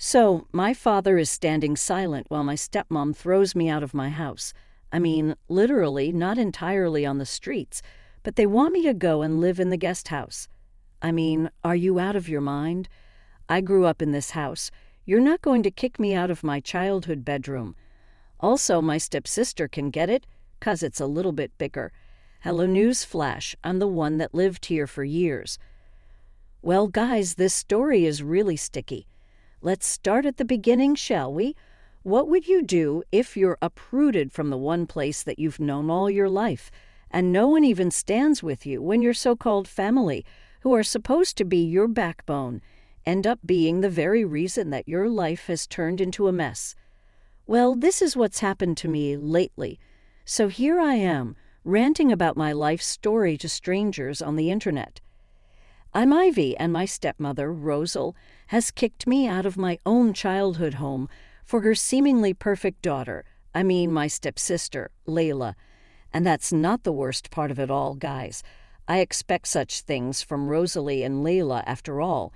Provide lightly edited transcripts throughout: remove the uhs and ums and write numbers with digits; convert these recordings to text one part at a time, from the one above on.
So, my father is standing silent while my stepmom throws me out of my house. I mean, literally, not entirely on the streets, but they want me to go and live in the guest house. I mean, are you out of your mind? I grew up in this house. You're not going to kick me out of my childhood bedroom. Also, my stepsister can get it, 'cause it's a little bit bigger. Hello, news flash, I'm the one that lived here for years. Well, guys, this story is really sticky. Let's start at the beginning, shall we? What would you do if you're uprooted from the one place that you've known all your life, and no one even stands with you when your so-called family, who are supposed to be your backbone, end up being the very reason that your life has turned into a mess? Well, this is what's happened to me lately. So here I am, ranting about my life story to strangers on the internet. I'm Ivy, and my stepmother, Rosal, has kicked me out of my own childhood home for her seemingly perfect daughter, my stepsister, Layla. And that's not the worst part of it all, guys. I expect such things from Rosalie and Layla after all.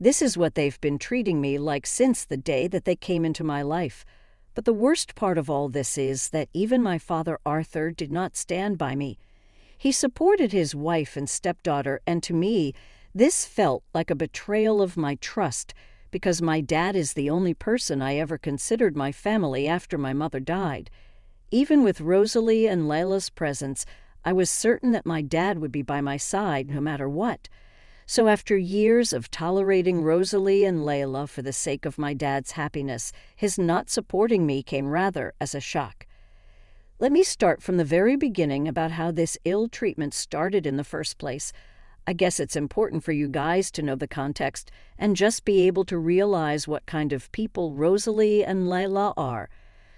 This is what they've been treating me like since the day that they came into my life. But the worst part of all this is that even my father Arthur did not stand by me. He supported his wife and stepdaughter, and to me, this felt like a betrayal of my trust, because my dad is the only person I ever considered my family after my mother died. Even with Rosalie and Layla's presence, I was certain that my dad would be by my side no matter what. So after years of tolerating Rosalie and Layla for the sake of my dad's happiness, his not supporting me came rather as a shock. Let me start from the very beginning about how this ill treatment started in the first place. I guess it's important for you guys to know the context and just be able to realize what kind of people Rosalie and Layla are.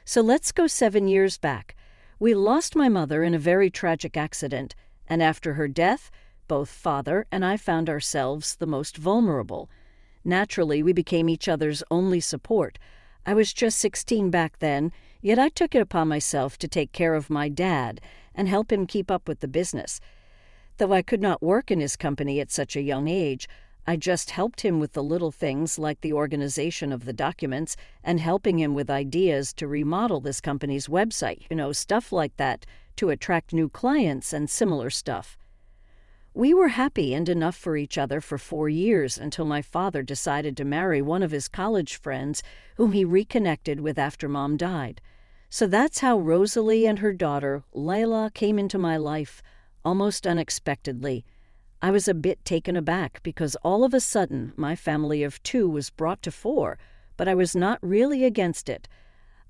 So let's go 7 years back. We lost my mother in a very tragic accident, and after her death, both father and I found ourselves the most vulnerable. Naturally, we became each other's only support. I was just 16 back then, yet I took it upon myself to take care of my dad and help him keep up with the business. Though I could not work in his company at such a young age, I just helped him with the little things like the organization of the documents and helping him with ideas to remodel this company's website, stuff like that, to attract new clients and similar stuff. We were happy and enough for each other for 4 years until my father decided to marry one of his college friends whom he reconnected with after Mom died. So that's how Rosalie and her daughter, Layla, came into my life, almost unexpectedly. I was a bit taken aback because all of a sudden my family of 2 was brought to 4, but I was not really against it.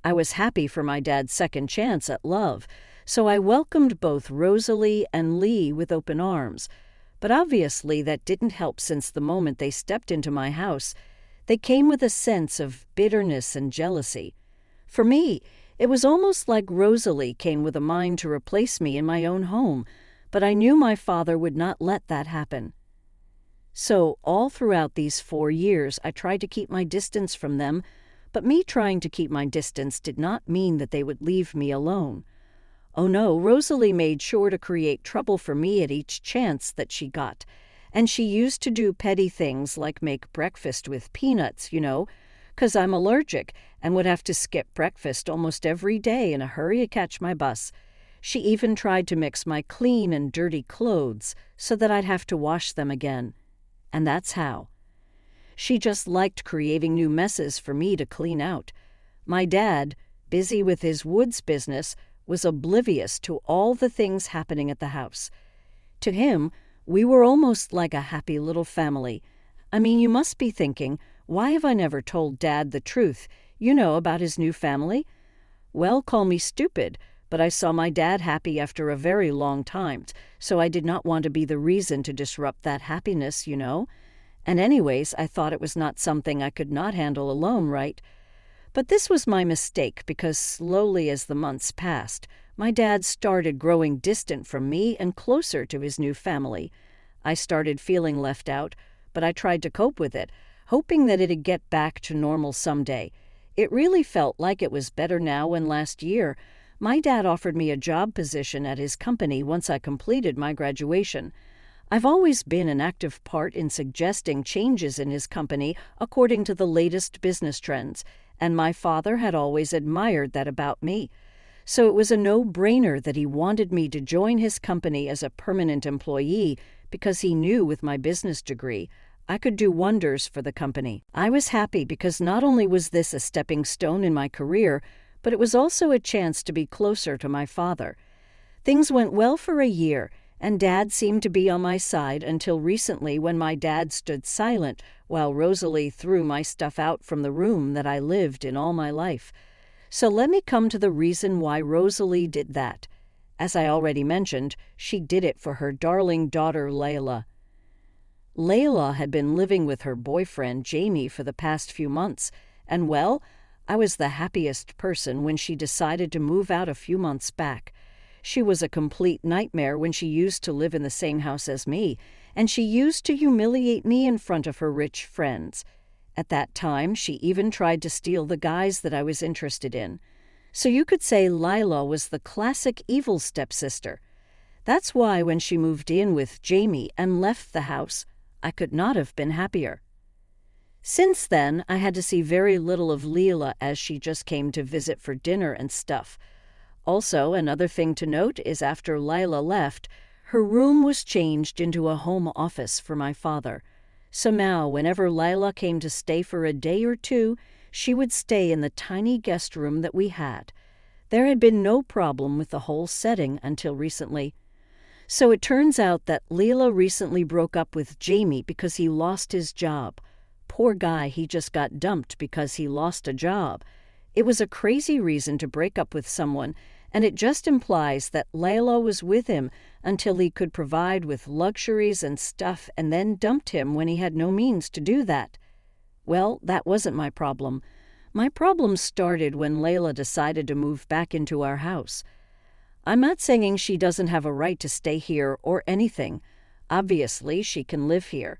I was happy for my dad's second chance at love, so I welcomed both Rosalie and Lee with open arms. But obviously that didn't help, since the moment they stepped into my house, they came with a sense of bitterness and jealousy. For me, it was almost like Rosalie came with a mind to replace me in my own home, but I knew my father would not let that happen. So all throughout these 4 years, I tried to keep my distance from them, but me trying to keep my distance did not mean that they would leave me alone. Oh no, Rosalie made sure to create trouble for me at each chance that she got, and she used to do petty things like make breakfast with peanuts, 'cause I'm allergic and would have to skip breakfast almost every day in a hurry to catch my bus. She even tried to mix my clean and dirty clothes so that I'd have to wash them again. And that's how. She just liked creating new messes for me to clean out. My dad, busy with his woods business, was oblivious to all the things happening at the house. To him, we were almost like a happy little family. You must be thinking, why have I never told Dad the truth, about his new family? Well, call me stupid, but I saw my dad happy after a very long time, so I did not want to be the reason to disrupt that happiness, And anyways, I thought it was not something I could not handle alone, right? But this was my mistake, because slowly as the months passed, my dad started growing distant from me and closer to his new family. I started feeling left out, but I tried to cope with it, hoping that it'd get back to normal someday. It really felt like it was better now when last year my dad offered me a job position at his company once I completed my graduation. I've always been an active part in suggesting changes in his company according to the latest business trends, and my father had always admired that about me. So it was a no-brainer that he wanted me to join his company as a permanent employee because he knew with my business degree I could do wonders for the company. I was happy because not only was this a stepping stone in my career, but it was also a chance to be closer to my father. Things went well for a year, and Dad seemed to be on my side until recently when my dad stood silent while Rosalie threw my stuff out from the room that I lived in all my life. So let me come to the reason why Rosalie did that. As I already mentioned, she did it for her darling daughter Layla. Layla had been living with her boyfriend Jamie for the past few months, and well, I was the happiest person when she decided to move out a few months back. She was a complete nightmare when she used to live in the same house as me, and she used to humiliate me in front of her rich friends. At that time, she even tried to steal the guys that I was interested in. So you could say Lila was the classic evil stepsister. That's why when she moved in with Jamie and left the house, I could not have been happier. Since then, I had to see very little of Leela as she just came to visit for dinner and stuff. Also, another thing to note is after Lila left, her room was changed into a home office for my father. So now, whenever Lila came to stay for a day or two, she would stay in the tiny guest room that we had. There had been no problem with the whole setting until recently. So it turns out that Leela recently broke up with Jamie because he lost his job. Poor guy, he just got dumped because he lost a job. It was a crazy reason to break up with someone, and it just implies that Layla was with him until he could provide with luxuries and stuff and then dumped him when he had no means to do that. Well, that wasn't my problem. My problem started when Layla decided to move back into our house. I'm not saying she doesn't have a right to stay here or anything. Obviously, she can live here.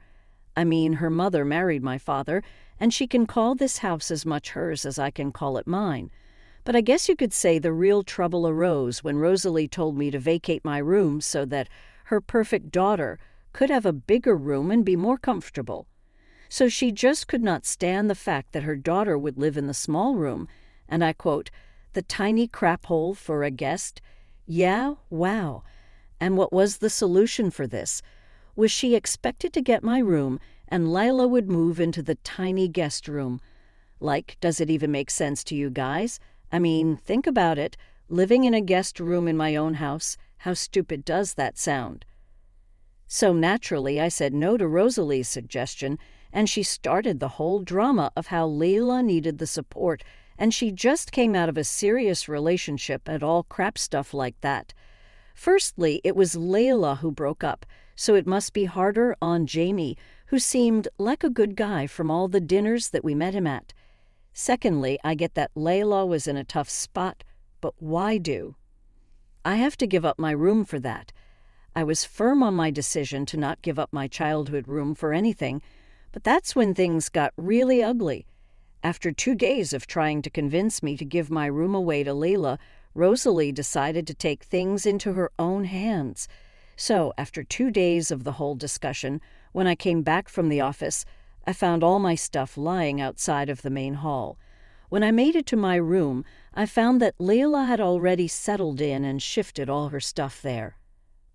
I mean, her mother married my father, and she can call this house as much hers as I can call it mine. But I guess you could say the real trouble arose when Rosalie told me to vacate my room so that her perfect daughter could have a bigger room and be more comfortable. So she just could not stand the fact that her daughter would live in the small room, and I quote, "the tiny crap hole for a guest." Yeah, wow. And what was the solution for this? Was she expected to get my room and Lila would move into the tiny guest room? Like, does it even make sense to you guys? I mean, think about it. Living in a guest room in my own house, how stupid does that sound? So naturally, I said no to Rosalie's suggestion, and she started the whole drama of how Leila needed the support, and she just came out of a serious relationship and all crap stuff like that. Firstly, it was Layla who broke up, so it must be harder on Jamie, who seemed like a good guy from all the dinners that we met him at. Secondly, I get that Layla was in a tough spot, but why do? I have to give up my room for that. I was firm on my decision to not give up my childhood room for anything, but that's when things got really ugly. After 2 days of trying to convince me to give my room away to Leila, Rosalie decided to take things into her own hands. So, after 2 days of the whole discussion, when I came back from the office, I found all my stuff lying outside of the main hall. When I made it to my room, I found that Leila had already settled in and shifted all her stuff there.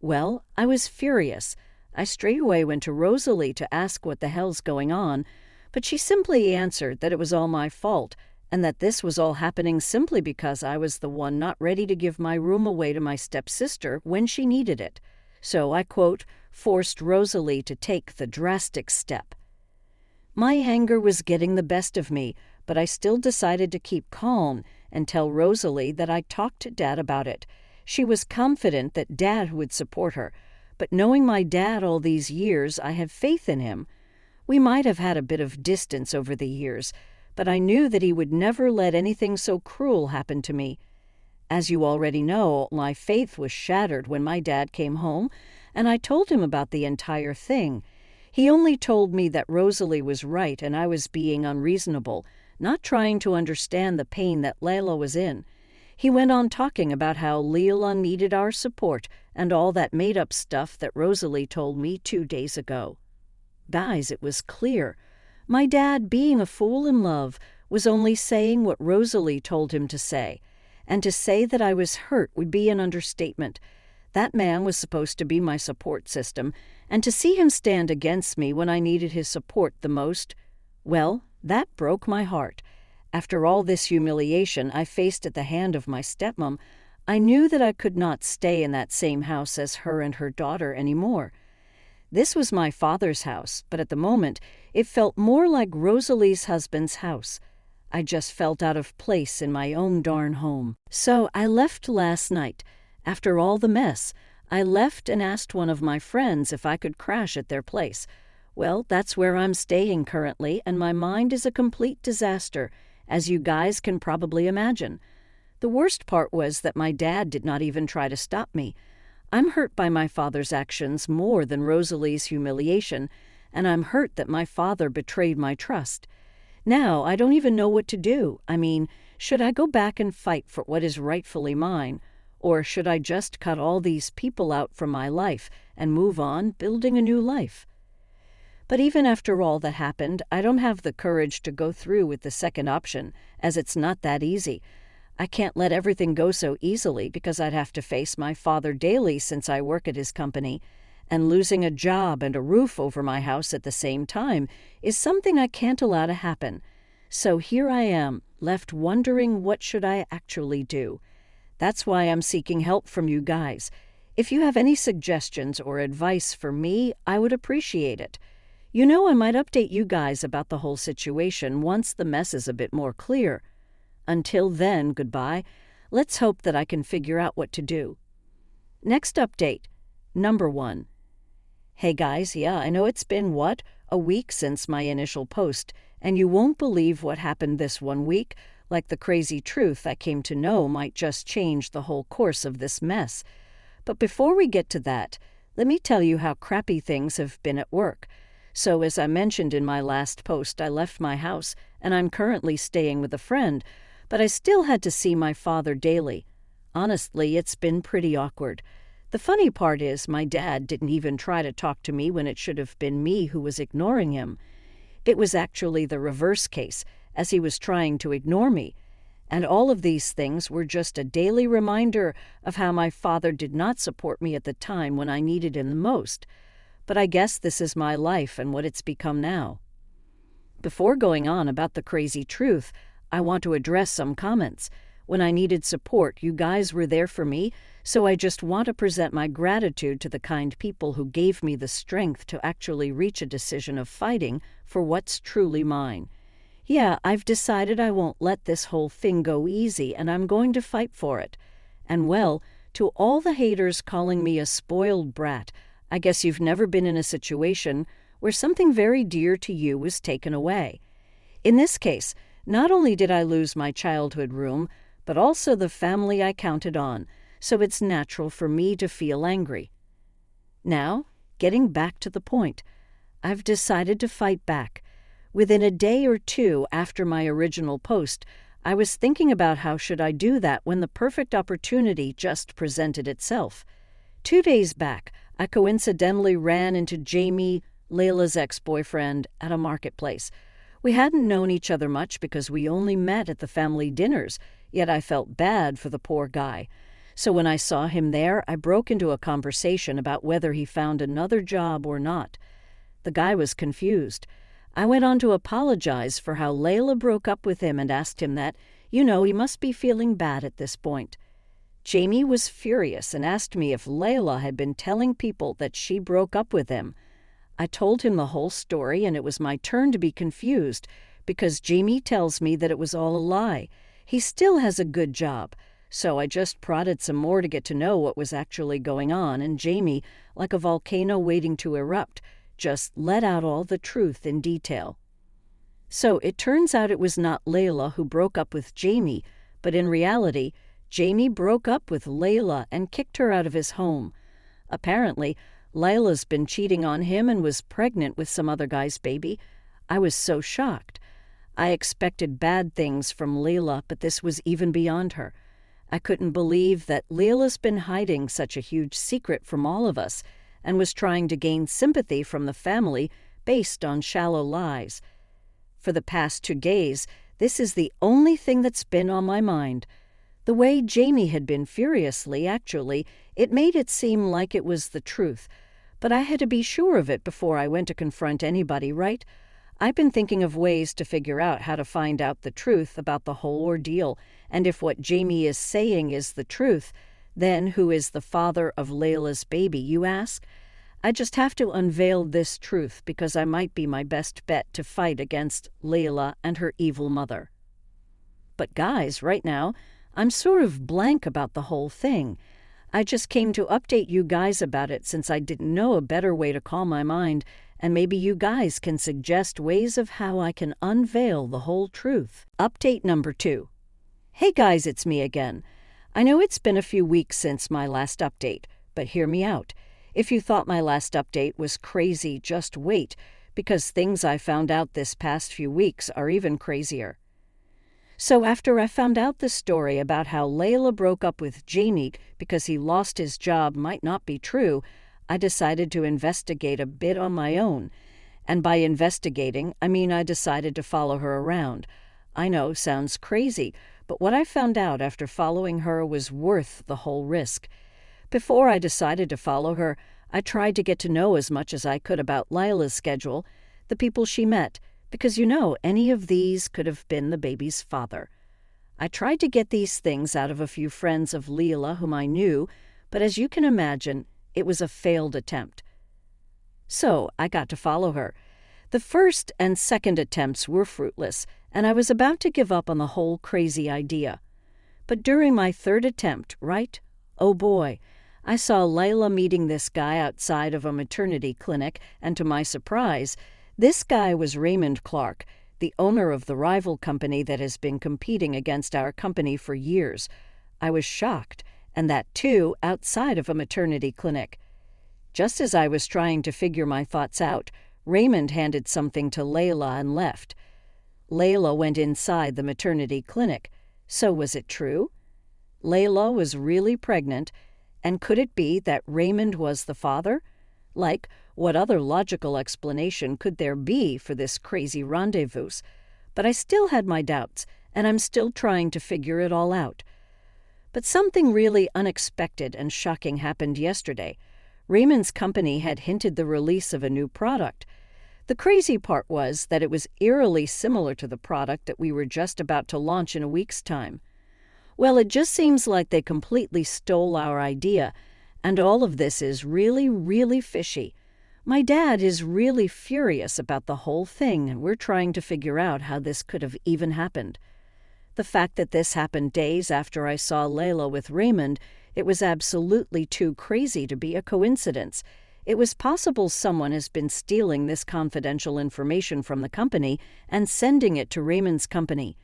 Well, I was furious. I straightaway went to Rosalie to ask what the hell's going on, but she simply answered that it was all my fault, and that this was all happening simply because I was the one not ready to give my room away to my stepsister when she needed it. So I, quote, forced Rosalie to take the drastic step. My anger was getting the best of me, but I still decided to keep calm and tell Rosalie that I talked to Dad about it. She was confident that Dad would support her, but knowing my dad all these years, I had faith in him. We might have had a bit of distance over the years, but I knew that he would never let anything so cruel happen to me. As you already know, my faith was shattered when my dad came home, and I told him about the entire thing. He only told me that Rosalie was right and I was being unreasonable, not trying to understand the pain that Layla was in. He went on talking about how Leila needed our support and all that made-up stuff that Rosalie told me 2 days ago. Guys, it was clear. My dad, being a fool in love, was only saying what Rosalie told him to say. And to say that I was hurt would be an understatement. That man was supposed to be my support system, and to see him stand against me when I needed his support the most, well, that broke my heart. After all this humiliation I faced at the hand of my stepmom, I knew that I could not stay in that same house as her and her daughter anymore. This was my father's house, but at the moment it felt more like Rosalie's husband's house. I just felt out of place in my own darn home. So I left last night. After all the mess, I left and asked one of my friends if I could crash at their place. Well, that's where I'm staying currently, and my mind is a complete disaster, as you guys can probably imagine. The worst part was that my dad did not even try to stop me. I'm hurt by my father's actions more than Rosalie's humiliation, and I'm hurt that my father betrayed my trust. Now, I don't even know what to do. I mean, should I go back and fight for what is rightfully mine? Or should I just cut all these people out from my life and move on, building a new life? But even after all that happened, I don't have the courage to go through with the second option, as it's not that easy. I can't let everything go so easily because I'd have to face my father daily since I work at his company, and losing a job and a roof over my house at the same time is something I can't allow to happen. So here I am, left wondering what should I actually do. That's why I'm seeking help from you guys. If you have any suggestions or advice for me, I would appreciate it. You know, I might update you guys about the whole situation once the mess is a bit more clear. Until then, goodbye. Let's hope that I can figure out what to do. Next update. Number 1. Hey guys, I know it's been, a week since my initial post, and you won't believe what happened this 1 week. Like the crazy truth I came to know might just change the whole course of this mess. But before we get to that, let me tell you how crappy things have been at work. So as I mentioned in my last post, I left my house, and I'm currently staying with a friend, but I still had to see my father daily. Honestly, it's been pretty awkward. The funny part is my dad didn't even try to talk to me when it should have been me who was ignoring him. It was actually the reverse case, as he was trying to ignore me. And all of these things were just a daily reminder of how my father did not support me at the time when I needed him the most. But I guess this is my life and what it's become now. Before going on about the crazy truth, I want to address some comments. When I needed support, you guys were there for me, so I just want to present my gratitude to the kind people who gave me the strength to actually reach a decision of fighting for what's truly mine. Yeah, I've decided I won't let this whole thing go easy, and I'm going to fight for it. And well, to all the haters calling me a spoiled brat, I guess you've never been in a situation where something very dear to you was taken away. In this case, not only did I lose my childhood room, but also the family I counted on, so it's natural for me to feel angry. Now, getting back to the point, I've decided to fight back. Within a day or two after my original post, I was thinking about how should I do that when the perfect opportunity just presented itself. 2 days back, I coincidentally ran into Jamie, Layla's ex-boyfriend, at a marketplace. We hadn't known each other much because we only met at the family dinners, yet I felt bad for the poor guy. So when I saw him there, I broke into a conversation about whether he found another job or not. The guy was confused. I went on to apologize for how Layla broke up with him and asked him that, he must be feeling bad at this point. Jamie was furious and asked me if Layla had been telling people that she broke up with him. I told him the whole story, and it was my turn to be confused because Jamie tells me that it was all a lie. He still has a good job. So I just prodded some more to get to know what was actually going on, and Jamie, like a volcano waiting to erupt, just let out all the truth in detail. So it turns out it was not Layla who broke up with Jamie, but in reality, Jamie broke up with Layla and kicked her out of his home. Apparently, Layla's been cheating on him and was pregnant with some other guy's baby. I was so shocked. I expected bad things from Layla, but this was even beyond her. I couldn't believe that Layla's been hiding such a huge secret from all of us and was trying to gain sympathy from the family based on shallow lies. For the past 2 days, this is the only thing that's been on my mind. The way Jamie had been furiously, actually, it made it seem like it was the truth. But I had to be sure of it before I went to confront anybody, right? I've been thinking of ways to figure out how to find out the truth about the whole ordeal, and if what Jamie is saying is the truth, then who is the father of Layla's baby, you ask? I just have to unveil this truth because I might be my best bet to fight against Layla and her evil mother. But guys, right now, I'm sort of blank about the whole thing. I just came to update you guys about it since I didn't know a better way to calm my mind, and maybe you guys can suggest ways of how I can unveil the whole truth. Update number 2. Hey guys, it's me again. I know it's been a few weeks since my last update, but hear me out. If you thought my last update was crazy, just wait, because things I found out this past few weeks are even crazier. So after I found out the story about how Layla broke up with Jamie because he lost his job might not be true, I decided to investigate a bit on my own. And by investigating, I mean I decided to follow her around. I know, sounds crazy, but what I found out after following her was worth the whole risk. Before I decided to follow her, I tried to get to know as much as I could about Layla's schedule, the people she met, because any of these could have been the baby's father. I tried to get these things out of a few friends of Layla whom I knew, but as you can imagine, it was a failed attempt. So I got to follow her. The first and second attempts were fruitless, and I was about to give up on the whole crazy idea. But during my third attempt, right? Oh boy, I saw Layla meeting this guy outside of a maternity clinic, and to my surprise, this guy was Raymond Clark, the owner of the rival company that has been competing against our company for years. I was shocked, and that too outside of a maternity clinic. Just as I was trying to figure my thoughts out, Raymond handed something to Layla and left. Layla went inside the maternity clinic. So was it true? Layla was really pregnant, and could it be that Raymond was the father? Like, what other logical explanation could there be for this crazy rendezvous? But I still had my doubts, and I'm still trying to figure it all out. But something really unexpected and shocking happened yesterday. Raymond's company had hinted the release of a new product. The crazy part was that it was eerily similar to the product that we were just about to launch in a week's time. Well, it just seems like they completely stole our idea, and all of this is really, really fishy. My dad is really furious about the whole thing, and we're trying to figure out how this could have even happened. The fact that this happened days after I saw Layla with Raymond, it was absolutely too crazy to be a coincidence. It was possible someone has been stealing this confidential information from the company and sending it to Raymond's company.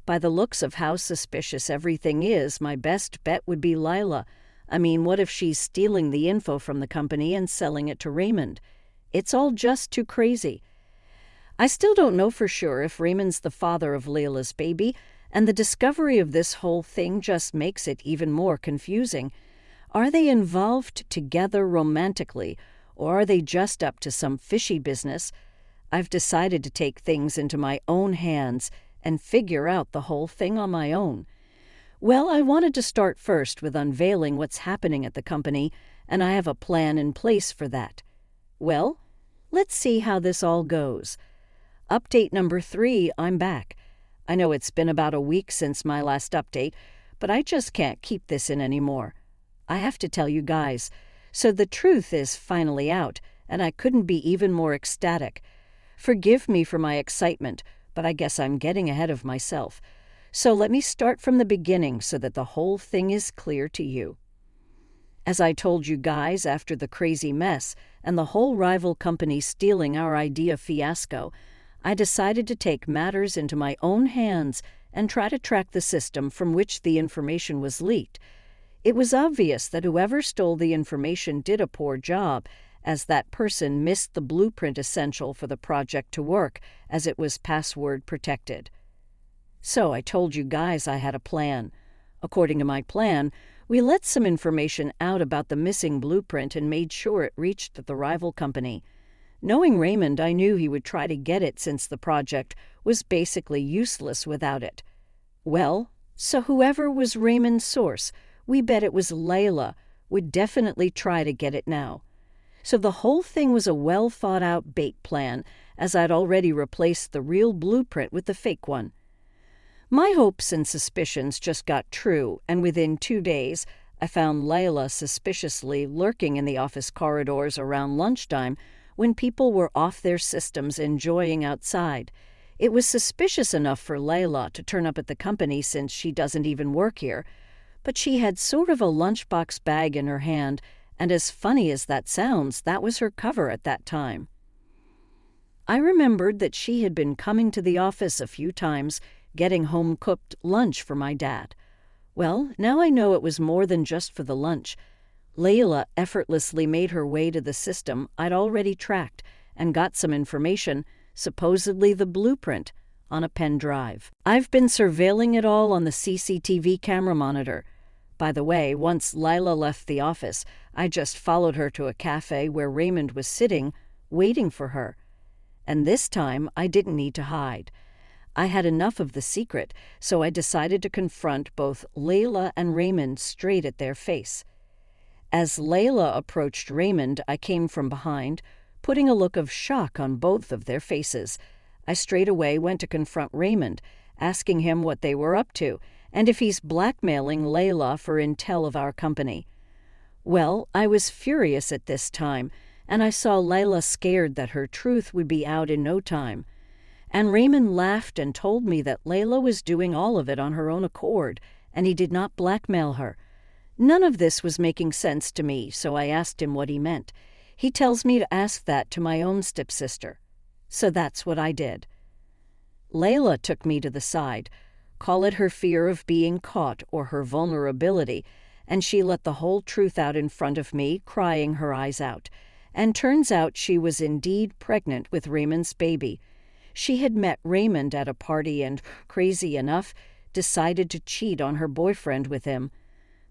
By the looks of how suspicious everything is, my best bet would be Layla. I mean, what if she's stealing the info from the company and selling it to Raymond? It's all just too crazy. I still don't know for sure if Raymond's the father of Layla's baby, and the discovery of this whole thing just makes it even more confusing. Are they involved together romantically, or are they just up to some fishy business? I've decided to take things into my own hands and figure out the whole thing on my own. Well, I wanted to start first with unveiling what's happening at the company, and I have a plan in place for that. Well, let's see how this all goes. Update number 3, I'm back. I know it's been about a week since my last update, but I just can't keep this in anymore. I have to tell you guys. So the truth is finally out, and I couldn't be even more ecstatic. Forgive me for my excitement, but I guess I'm getting ahead of myself. So let me start from the beginning so that the whole thing is clear to you. As I told you guys after the crazy mess and the whole rival company stealing our idea fiasco, I decided to take matters into my own hands and try to track the system from which the information was leaked. It was obvious that whoever stole the information did a poor job, as that person missed the blueprint essential for the project to work, as it was password protected. So I told you guys I had a plan. According to my plan, we let some information out about the missing blueprint and made sure it reached the rival company. Knowing Raymond, I knew he would try to get it since the project was basically useless without it. Well, so whoever was Raymond's source, we bet it was Layla, would definitely try to get it now. So the whole thing was a well-thought-out bait plan, as I'd already replaced the real blueprint with the fake one. My hopes and suspicions just got true, and within 2 days, I found Layla suspiciously lurking in the office corridors around lunchtime when people were off their systems enjoying outside. It was suspicious enough for Layla to turn up at the company since she doesn't even work here, but she had sort of a lunchbox bag in her hand, and as funny as that sounds, that was her cover at that time. I remembered that she had been coming to the office a few times, getting home-cooked lunch for my dad. Well, now I know it was more than just for the lunch. Layla effortlessly made her way to the system I'd already tracked and got some information, supposedly the blueprint, on a pen drive. I've been surveilling it all on the CCTV camera monitor. By the way, once Layla left the office, I just followed her to a cafe where Raymond was sitting, waiting for her. And this time, I didn't need to hide. I had enough of the secret, so I decided to confront both Layla and Raymond straight at their face. As Layla approached Raymond, I came from behind, putting a look of shock on both of their faces. I straightaway went to confront Raymond, asking him what they were up to, and if he's blackmailing Layla for intel of our company. Well, I was furious at this time, and I saw Layla scared that her truth would be out in no time. And Raymond laughed and told me that Layla was doing all of it on her own accord, and he did not blackmail her. None of this was making sense to me, so I asked him what he meant. He tells me to ask that to my own stepsister. So that's what I did. Layla took me to the side, call it her fear of being caught or her vulnerability, and she let the whole truth out in front of me, crying her eyes out. And turns out she was indeed pregnant with Raymond's baby. She had met Raymond at a party and, crazy enough, decided to cheat on her boyfriend with him.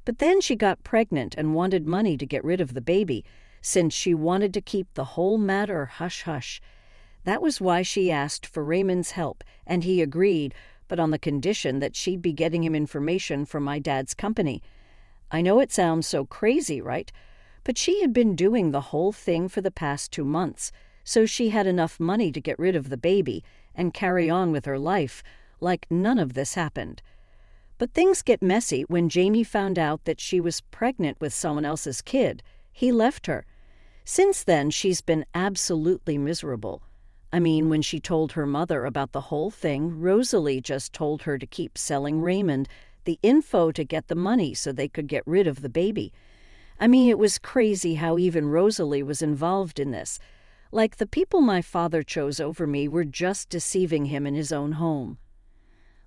But then she got pregnant and wanted money to get rid of the baby, since she wanted to keep the whole matter hush-hush. That was why she asked for Raymond's help, and he agreed, but on the condition that she'd be getting him information from my dad's company. I know it sounds so crazy, right? But she had been doing the whole thing for the past 2 months, so she had enough money to get rid of the baby and carry on with her life, like none of this happened. But things get messy when Jamie found out that she was pregnant with someone else's kid. He left her. Since then, she's been absolutely miserable. I mean, when she told her mother about the whole thing, Rosalie just told her to keep selling Raymond the info to get the money so they could get rid of the baby. I mean, it was crazy how even Rosalie was involved in this. Like the people my father chose over me were just deceiving him in his own home.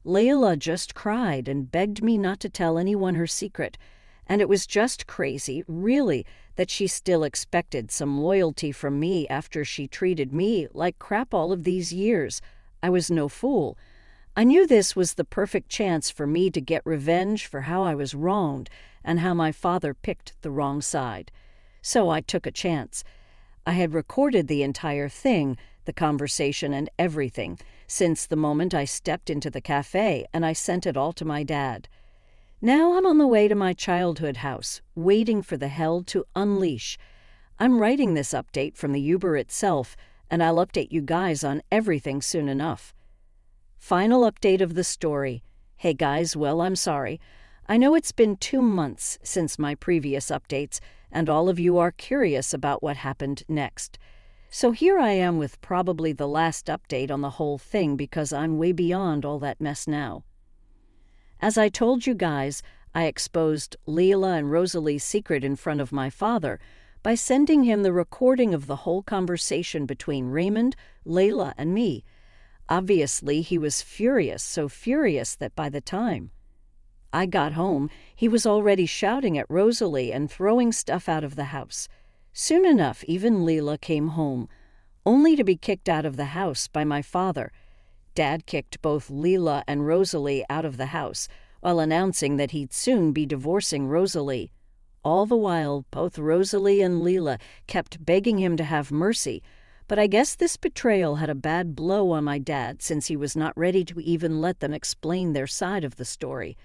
Layla just cried and begged me not to tell anyone her secret, and it was just crazy, really, that she still expected some loyalty from me after she treated me like crap all of these years. I was no fool. I knew this was the perfect chance for me to get revenge for how I was wronged and how my father picked the wrong side. So I took a chance. I had recorded the entire thing, the conversation and everything, since the moment I stepped into the cafe, and I sent it all to my dad. Now I'm on the way to my childhood house, waiting for the hell to unleash. I'm writing this update from the Uber itself, and I'll update you guys on everything soon enough. Final update of the story. Hey guys, well, I'm sorry. I know it's been 2 months since my previous updates, and all of you are curious about what happened next. So here I am with probably the last update on the whole thing because I'm way beyond all that mess now. As I told you guys, I exposed Layla and Rosalie's secret in front of my father by sending him the recording of the whole conversation between Raymond, Layla, and me. Obviously, he was furious, so furious that by the time I got home, he was already shouting at Rosalie and throwing stuff out of the house. Soon enough, even Layla came home, only to be kicked out of the house by my father. Dad kicked both Layla and Rosalie out of the house, while announcing that he'd soon be divorcing Rosalie. All the while, both Rosalie and Leela kept begging him to have mercy, but I guess this betrayal had a bad blow on my dad since he was not ready to even let them explain their side of the story.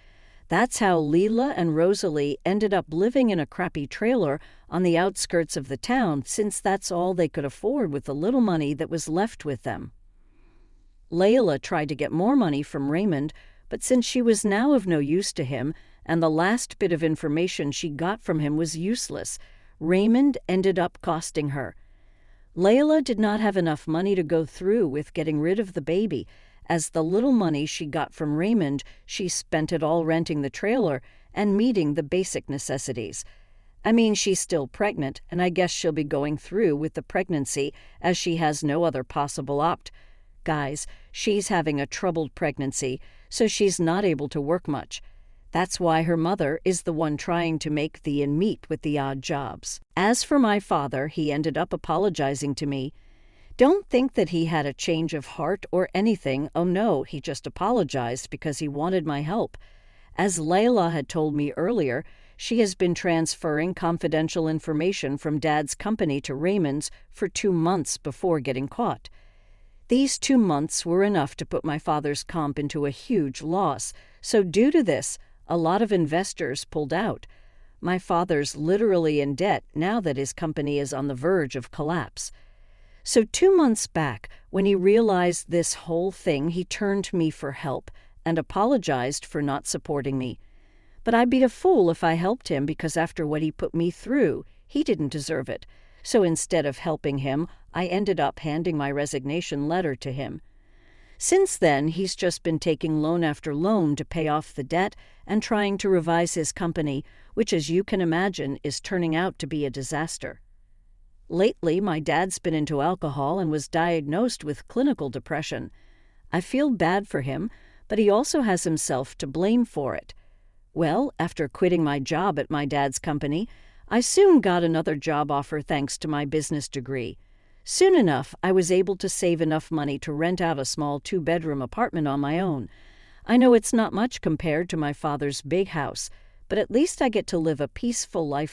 That's how Leela and Rosalie ended up living in a crappy trailer on the outskirts of the town, since that's all they could afford with the little money that was left with them. Layla tried to get more money from Raymond, but since she was now of no use to him, and the last bit of information she got from him was useless, Raymond ended up costing her. Layla did not have enough money to go through with getting rid of the baby, as the little money she got from Raymond, she spent it all renting the trailer and meeting the basic necessities. I mean, she's still pregnant, and I guess she'll be going through with the pregnancy as she has no other possible opt. Guys, she's having a troubled pregnancy, so she's not able to work much. That's why her mother is the one trying to make the ends meet with the odd jobs. As for my father, he ended up apologizing to me. Don't think that he had a change of heart or anything. Oh no, he just apologized because he wanted my help. As Layla had told me earlier, she has been transferring confidential information from Dad's company to Raymond's for 2 months before getting caught. These 2 months were enough to put my father's comp into a huge loss, so due to this, a lot of investors pulled out. My father's literally in debt now that his company is on the verge of collapse. So 2 months back, when he realized this whole thing, he turned to me for help and apologized for not supporting me. But I'd be a fool if I helped him, because after what he put me through, he didn't deserve it. So instead of helping him, I ended up handing my resignation letter to him. Since then, he's just been taking loan after loan to pay off the debt and trying to revise his company, which, as you can imagine, is turning out to be a disaster. Lately, my dad's been into alcohol and was diagnosed with clinical depression. I feel bad for him, but he also has himself to blame for it. Well, after quitting my job at my dad's company, I soon got another job offer thanks to my business degree. Soon enough, I was able to save enough money to rent out a small 2-bedroom apartment on my own. I know it's not much compared to my father's big house, but at least I get to live a peaceful life